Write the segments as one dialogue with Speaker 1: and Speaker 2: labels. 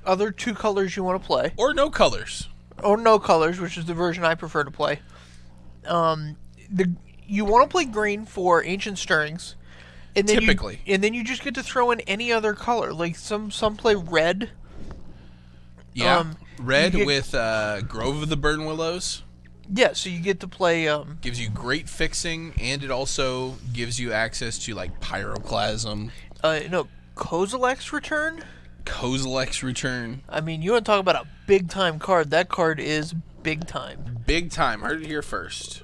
Speaker 1: other two colors you want to play.
Speaker 2: Or no colors.
Speaker 1: Or no colors, which is the version I prefer to play. You want to play green for Ancient Stirrings. And then
Speaker 2: Typically.
Speaker 1: you just get to throw in any other color. Like some play red.
Speaker 2: Yeah, red with Grove of the Burn Willows.
Speaker 1: Yeah, so you get to play...
Speaker 2: gives you great fixing, and it also gives you access to, like, Pyroclasm.
Speaker 1: No, Kozilek's Return?
Speaker 2: Kozilek's Return.
Speaker 1: I mean, you want to talk about a big-time card. That card is big time.
Speaker 2: Big time. Heard it here first.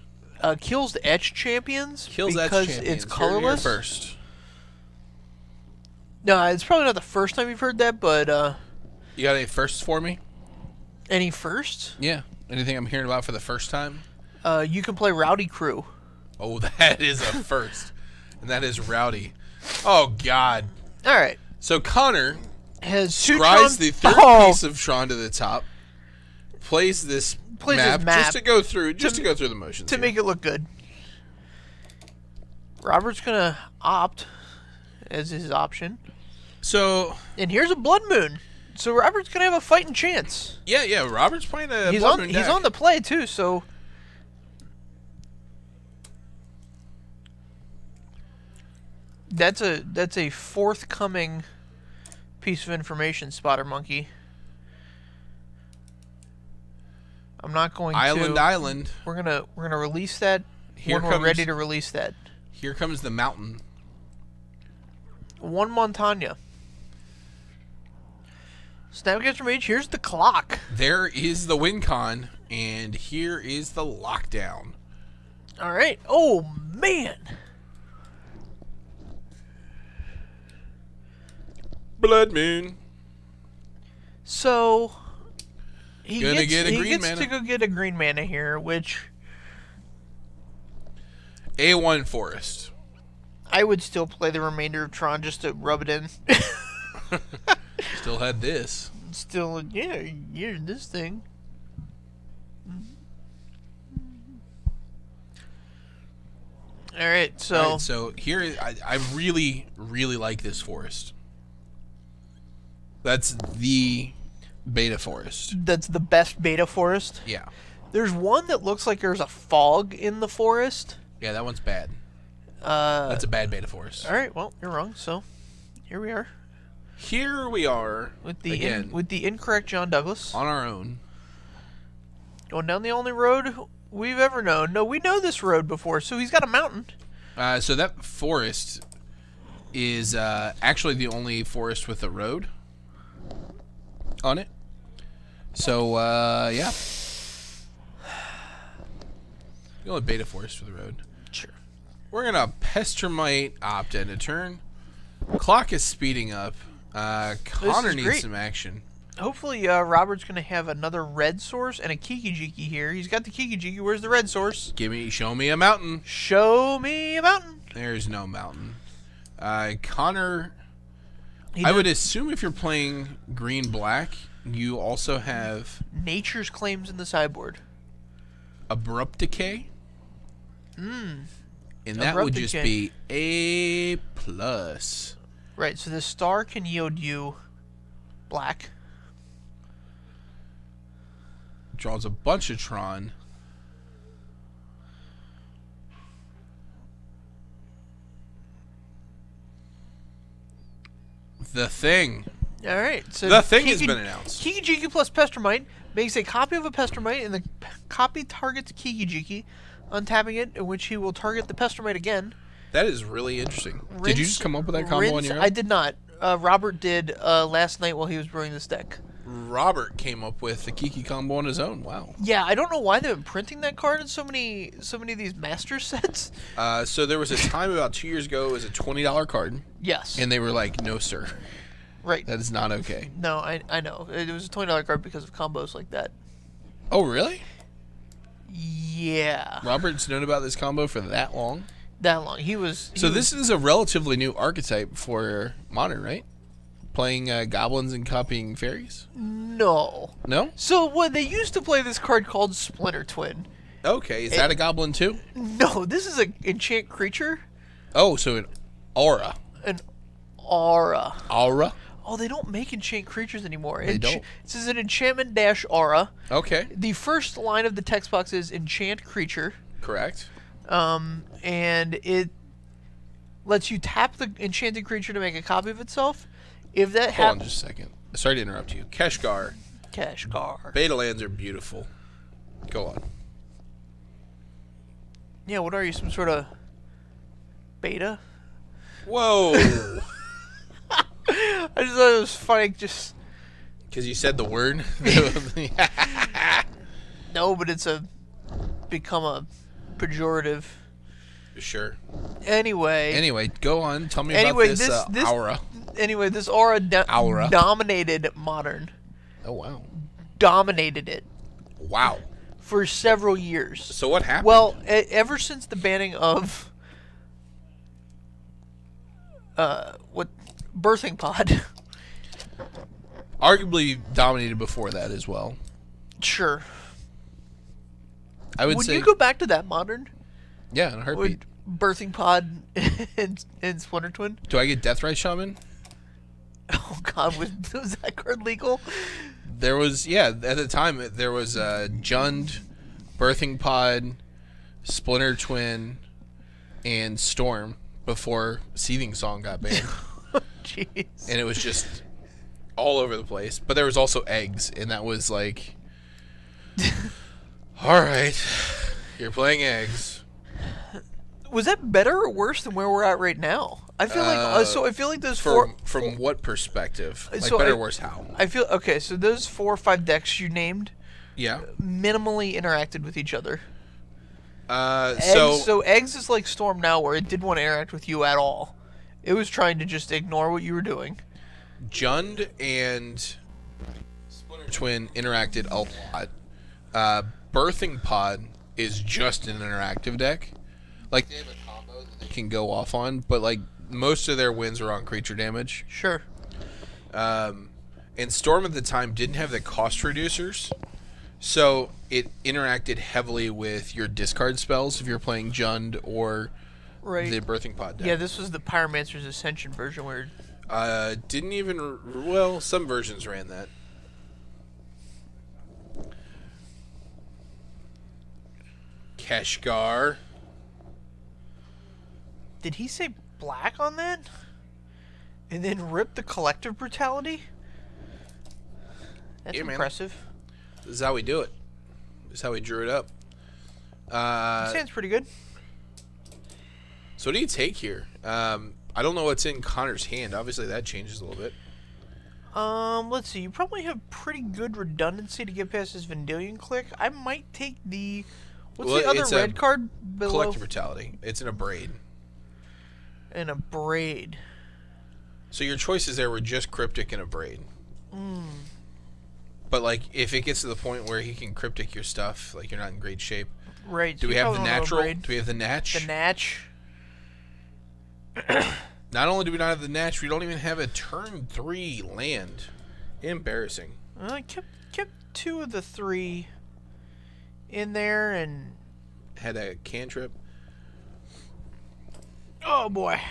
Speaker 1: Kills the Etch Champions
Speaker 2: Kills
Speaker 1: because
Speaker 2: Etch Champions.
Speaker 1: it's colorless.
Speaker 2: Heard it here first.
Speaker 1: No, it's probably not the first time you've heard that, but...
Speaker 2: You got any firsts for me?
Speaker 1: Any firsts?
Speaker 2: Yeah. Anything I'm hearing about for the first time?
Speaker 1: You can play Rowdy Crew.
Speaker 2: Oh, that is a first. And that is Rowdy. Oh, God.
Speaker 1: All right.
Speaker 2: So Connor
Speaker 1: has
Speaker 2: scries the third piece of Tron to the top, plays this map just to go through the motions
Speaker 1: to make it look good. Robert's gonna opt as his option.
Speaker 2: So,
Speaker 1: and here's a Blood Moon. So Robert's gonna have a fighting chance.
Speaker 2: Yeah. Robert's playing a Blood Moon deck.
Speaker 1: He's on the play too. So that's a forthcoming piece of information, Spotter Monkey. I'm not going to
Speaker 2: Island.
Speaker 1: We're gonna release that when we're ready to release that.
Speaker 2: Here comes the mountain.
Speaker 1: One Montagna. Snapcaster Mage, here's the clock.
Speaker 2: There is the win con, and here is the lockdown.
Speaker 1: All right. Oh, man.
Speaker 2: Blood Moon.
Speaker 1: So, he
Speaker 2: gets
Speaker 1: to go get a green mana here, which...
Speaker 2: A1 Forest.
Speaker 1: I would still play the remainder of Tron just to rub it in.
Speaker 2: Still had this.
Speaker 1: Still, yeah, this thing. All right,
Speaker 2: so here, I really, really like this forest. That's the beta forest.
Speaker 1: That's the best beta forest?
Speaker 2: Yeah.
Speaker 1: There's one that looks like there's a fog in the forest.
Speaker 2: Yeah, that one's bad. That's a bad beta forest.
Speaker 1: All right, well, you're wrong, so here we are.
Speaker 2: Here we are
Speaker 1: with the incorrect John Douglas
Speaker 2: on our own,
Speaker 1: going down the only road we've ever known. No, we know this road before, so he's got a mountain.
Speaker 2: So that forest is actually the only forest with a road on it. So yeah, the only beta forest with a road.
Speaker 1: Sure.
Speaker 2: We're gonna Pestermite opt in a turn. Clock is speeding up. Connor needs some action.
Speaker 1: Hopefully, Robert's going to have another red source and a Kiki-Jiki here. He's got the Kiki-Jiki. Where's the red source?
Speaker 2: Show me a mountain.
Speaker 1: Show me a mountain.
Speaker 2: There's no mountain. Connor, I would assume if you're playing green-black, you also have...
Speaker 1: Nature's Claims in the sideboard.
Speaker 2: Abrupt Decay.
Speaker 1: And
Speaker 2: that would just be A+.
Speaker 1: Right, so the star can yield you black.
Speaker 2: Draws a bunch of Tron. The Thing.
Speaker 1: All right, so
Speaker 2: the Thing has been announced.
Speaker 1: Kiki-Jiki plus Pestermite makes a copy of a Pestermite, and the copy targets Kiki-Jiki, untapping it, in which he will target the Pestermite again.
Speaker 2: That is really interesting. Did you just come up with that combo on your own?
Speaker 1: I did not. Robert did last night while he was brewing this deck.
Speaker 2: Robert came up with the Kiki combo on his own. Wow.
Speaker 1: Yeah, I don't know why they've been printing that card in so many of these master sets.
Speaker 2: So there was a time about 2 years ago, it was a $20 card.
Speaker 1: Yes.
Speaker 2: And they were like, no, sir.
Speaker 1: Right.
Speaker 2: That is not okay.
Speaker 1: No, I know. It was a $20 card because of combos like that.
Speaker 2: Oh, really?
Speaker 1: Yeah.
Speaker 2: Robert's known about this combo for that long?
Speaker 1: That long. This
Speaker 2: is a relatively new archetype for Modern, right? Playing goblins and copying fairies?
Speaker 1: No.
Speaker 2: No?
Speaker 1: So what they used to play this card called Splinter Twin.
Speaker 2: Okay, is that a goblin too?
Speaker 1: No, this is an enchant creature.
Speaker 2: Oh, so an aura.
Speaker 1: An aura.
Speaker 2: Aura?
Speaker 1: Oh, they don't make enchant creatures anymore.
Speaker 2: They don't.
Speaker 1: This is an enchantment dash aura.
Speaker 2: Okay.
Speaker 1: The first line of the text box is enchant creature.
Speaker 2: Correct.
Speaker 1: And it lets you tap the enchanted creature to make a copy of itself. If that
Speaker 2: Hold on just a second. Sorry to interrupt you. Keshgar.
Speaker 1: Keshgar.
Speaker 2: Beta lands are beautiful. Go on.
Speaker 1: Yeah, what are you, some sort of beta?
Speaker 2: Whoa.
Speaker 1: I just thought it was funny, just...
Speaker 2: Because you said the word?
Speaker 1: No, but it's become a pejorative.
Speaker 2: Sure.
Speaker 1: Anyway,
Speaker 2: go on. Tell me about this aura.
Speaker 1: Anyway, this aura, dominated Modern.
Speaker 2: Oh, wow.
Speaker 1: Dominated it.
Speaker 2: Wow.
Speaker 1: For several years.
Speaker 2: So what happened?
Speaker 1: Well, ever since the banning of... Birthing Pod.
Speaker 2: Arguably dominated before that as well.
Speaker 1: Sure.
Speaker 2: I would say...
Speaker 1: you go back to that, Modern?
Speaker 2: Yeah, in a heartbeat.
Speaker 1: Birthing Pod and Splinter Twin?
Speaker 2: Do I get Deathrite Shaman?
Speaker 1: Oh, God. Was that card legal?
Speaker 2: There was... Yeah, at the time, there was Jund, Birthing Pod, Splinter Twin, and Storm before Seething Song got banned.
Speaker 1: Jeez.
Speaker 2: And it was just all over the place. But there was also eggs, and that was like... Alright, you're playing eggs.
Speaker 1: Was that better or worse than where we're at right now? I feel I feel like those
Speaker 2: from what perspective? Like
Speaker 1: so
Speaker 2: better or worse how?
Speaker 1: I feel okay. So those 4 or 5 decks you named,
Speaker 2: yeah,
Speaker 1: minimally interacted with each other.
Speaker 2: So
Speaker 1: eggs is like Storm now, where it didn't want to interact with you at all. It was trying to just ignore what you were doing.
Speaker 2: Jund and Splinter Twin interacted a lot. Birthing Pod is just an interactive deck. Like, they have a combo that they can go off on, but like most of their wins are on creature damage.
Speaker 1: Sure.
Speaker 2: And Storm at the time didn't have the cost reducers, so it interacted heavily with your discard spells if you're playing Jund or the Birthing Pod deck.
Speaker 1: Yeah, this was the Pyromancer's Ascension version where...
Speaker 2: didn't even... Well, some versions ran that. Keshgar.
Speaker 1: Did he say black on that? And then rip the Collective Brutality? That's impressive.
Speaker 2: This is how we do it. This is how we drew it up.
Speaker 1: Sounds pretty good.
Speaker 2: So what do you take here? I don't know what's in Connor's hand. Obviously, that changes a little bit.
Speaker 1: Let's see. You probably have pretty good redundancy to get past this Vendilion Click. I might take the... What's the other red card below?
Speaker 2: Collective Brutality. It's in a braid.
Speaker 1: And a braid.
Speaker 2: So your choices there were just Cryptic and a braid. But like, if it gets to the point where he can Cryptic your stuff, like you're not in great shape.
Speaker 1: Right.
Speaker 2: Do we have the natural? Do we have the Natch?
Speaker 1: The Natch.
Speaker 2: Not only do we not have the Natch, we don't even have a turn 3 land. Embarrassing.
Speaker 1: I kept 2 of the 3 in there and
Speaker 2: had a cantrip.
Speaker 1: Oh boy.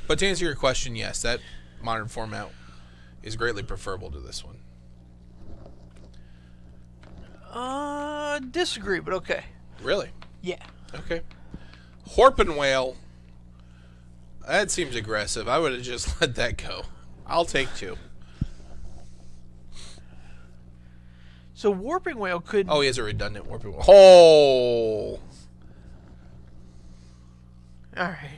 Speaker 2: But to answer your question, yes, that modern format is greatly preferable to this one.
Speaker 1: Disagree, but okay.
Speaker 2: Really?
Speaker 1: Yeah.
Speaker 2: Okay. Horpin Whale. That seems aggressive. I would have just let that go. I'll take 2.
Speaker 1: So Warping Whale could...
Speaker 2: Oh, he has a redundant Warping Whale. Oh!
Speaker 1: Alright.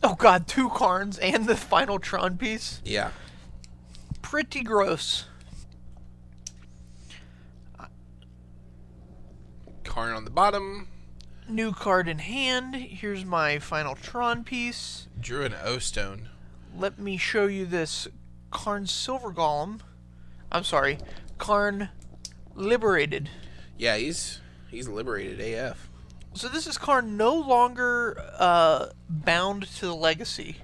Speaker 1: Oh god, 2 Karns and the final Tron piece?
Speaker 2: Yeah.
Speaker 1: Pretty gross.
Speaker 2: Karn on the bottom.
Speaker 1: New card in hand. Here's my final Tron piece.
Speaker 2: Drew an O-Stone.
Speaker 1: Let me show you this Karn Silver Golem. I'm sorry, Karn Liberated.
Speaker 2: Yeah, he's liberated AF.
Speaker 1: So this is Karn no longer bound to the Legacy.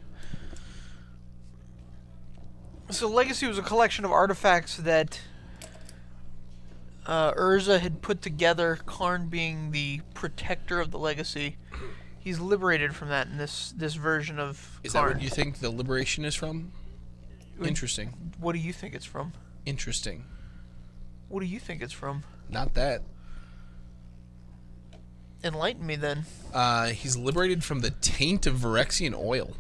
Speaker 1: So Legacy was a collection of artifacts that Urza had put together, Karn being the protector of the Legacy. He's liberated from that in this version of
Speaker 2: Is
Speaker 1: Karn.
Speaker 2: that what you think the liberation is from? Interesting.
Speaker 1: What do you think it's from?
Speaker 2: Interesting.
Speaker 1: What do you think it's from?
Speaker 2: Not that.
Speaker 1: Enlighten me then.
Speaker 2: He's liberated from the taint of Virexian oil.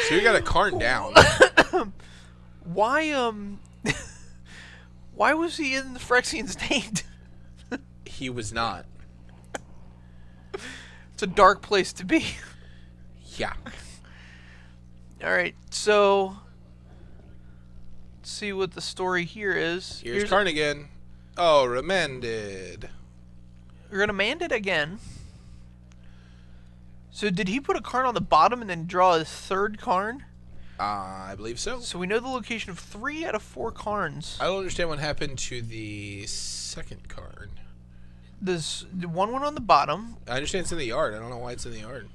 Speaker 2: So you got a Karn down.
Speaker 1: Why why was he in the Phyrexian's taint?
Speaker 2: He was not.
Speaker 1: It's a dark place to be.
Speaker 2: Yeah.
Speaker 1: Alright, so let's see what the story here is.
Speaker 2: Here's Karn again. Oh, remanded.
Speaker 1: Remanded again. So did he put a Karn on the bottom and then draw his third Karn?
Speaker 2: I believe so.
Speaker 1: So we know the location of 3 out of 4 Karns.
Speaker 2: I don't understand what happened to the second Karn.
Speaker 1: There's one went on the bottom.
Speaker 2: I understand it's in the yard. I don't know why it's in the yard.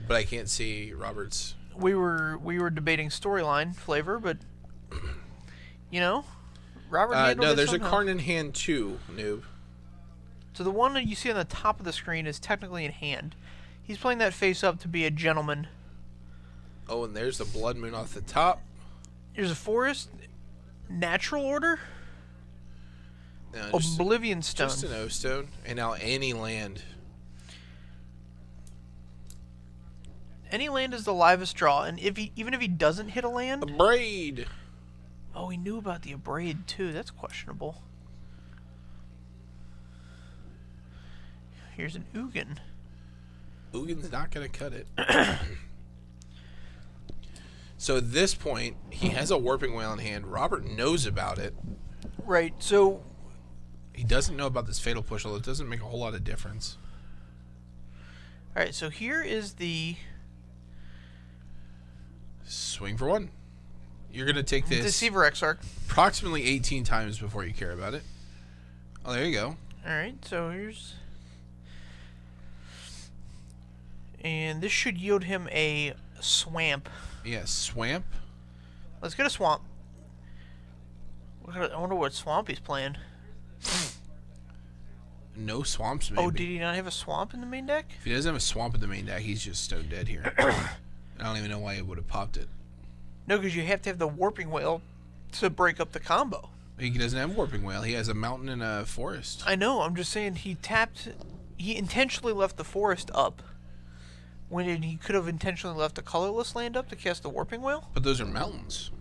Speaker 2: But I can't see Robert's.
Speaker 1: We were debating storyline flavor, but you know, Robert handled
Speaker 2: no,
Speaker 1: it
Speaker 2: there's
Speaker 1: somehow.
Speaker 2: a Karn in hand too, noob.
Speaker 1: So the one that you see on the top of the screen is technically in hand. He's playing that face up to be a gentleman.
Speaker 2: Oh, and there's the Blood Moon off the top.
Speaker 1: There's a forest, natural order,
Speaker 2: No,
Speaker 1: Oblivion Stone.
Speaker 2: Just an O Stone, and now any land.
Speaker 1: Any land is the livest draw, and even if he doesn't hit a land,
Speaker 2: A braid.
Speaker 1: oh, he knew about the abrade too. That's questionable. Here's an Ugin.
Speaker 2: Ugin's not gonna cut it. So at this point, he has a Warping Whale in hand. Robert knows about it.
Speaker 1: Right. So
Speaker 2: He doesn't know about this Fatal Push, although it doesn't make a whole lot of difference.
Speaker 1: all right. So here is the
Speaker 2: Swing for one. You're gonna take this
Speaker 1: Deceiver Exarch.
Speaker 2: approximately 18 times before you care about it. Oh, there you go.
Speaker 1: All right. So here's, and this should yield him a swamp.
Speaker 2: Yeah, Swamp.
Speaker 1: Let's get a swamp. I wonder what swamp he's playing.
Speaker 2: No swamps, maybe.
Speaker 1: Oh, did he not have a swamp in the main deck?
Speaker 2: If he doesn't have a swamp in the main deck, he's just stone dead here. I don't even know why he would have popped it.
Speaker 1: No, because you have to have the Warping Whale to break up the combo.
Speaker 2: He doesn't have Warping Whale. He has a mountain and a forest.
Speaker 1: I know. I'm just saying he intentionally left the forest up when he could have intentionally left a colorless land up to cast the Warping Whale.
Speaker 2: But those are mountains.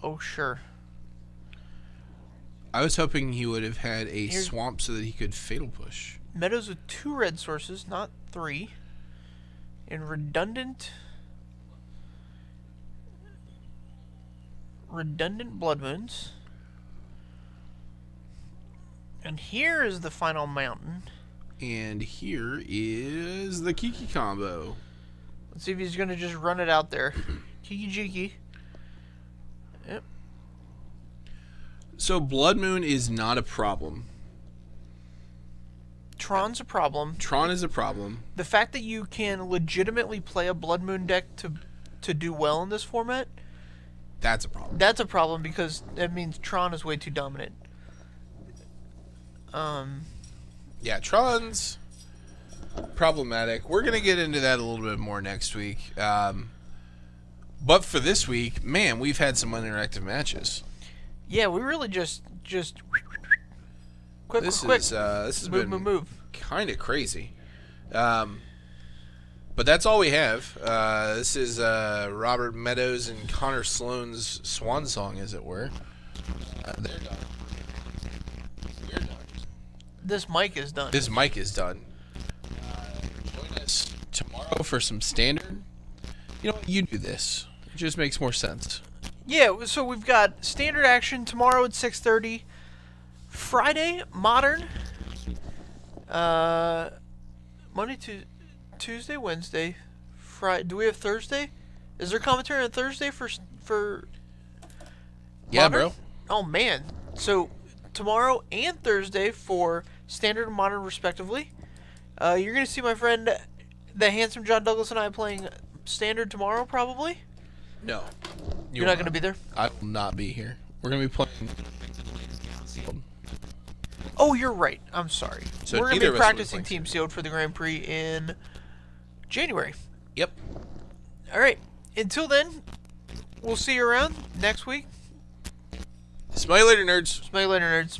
Speaker 1: Oh, sure.
Speaker 2: I was hoping he would have had a swamp so that he could Fatal Push.
Speaker 1: Meadows with 2 red sources, not 3. And redundant Blood Moons. And here is the final mountain.
Speaker 2: And here is the Kiki combo.
Speaker 1: Let's see if he's going to just run it out there. Kiki-Jiki. Yep.
Speaker 2: So Blood Moon is not a problem.
Speaker 1: Tron's a problem.
Speaker 2: Tron is a problem.
Speaker 1: The fact that you can legitimately play a Blood Moon deck to do well in this format,
Speaker 2: That's a problem.
Speaker 1: that's a problem because that means Tron is way too dominant.
Speaker 2: Yeah, Tron's problematic. We're going to get into that a little bit more next week. But for this week, man, we've had some uninteractive matches.
Speaker 1: Yeah, we really just quick.
Speaker 2: This has been
Speaker 1: move.
Speaker 2: kind of crazy. But that's all we have. This is Robert Meadows and Connor Sloan's swan song, as it were. They're done. We're done.
Speaker 1: This mic is done.
Speaker 2: This mic is done. Join us tomorrow for some standard. You know what? You do this. It just makes more sense.
Speaker 1: Yeah, so we've got standard action tomorrow at 6:30. Friday, modern. Monday to Tuesday, Wednesday, Friday. Do we have Thursday? Is there commentary on Thursday for
Speaker 2: Yeah,
Speaker 1: modern?
Speaker 2: bro.
Speaker 1: Oh man. So tomorrow and Thursday for standard and modern respectively. You're gonna see my friend, the handsome John Douglas, and I playing standard tomorrow probably.
Speaker 2: No.
Speaker 1: You're not going to be there?
Speaker 2: I will not be here. We're gonna be playing.
Speaker 1: Oh, you're right. I'm sorry.
Speaker 2: So
Speaker 1: We're going
Speaker 2: neither
Speaker 1: to
Speaker 2: of
Speaker 1: be
Speaker 2: us will be
Speaker 1: practicing
Speaker 2: playing
Speaker 1: Team Sealed for the Grand Prix in January.
Speaker 2: Yep.
Speaker 1: All right. Until then, we'll see you around next week.
Speaker 2: Smile later, nerds.
Speaker 1: Smile later, nerds.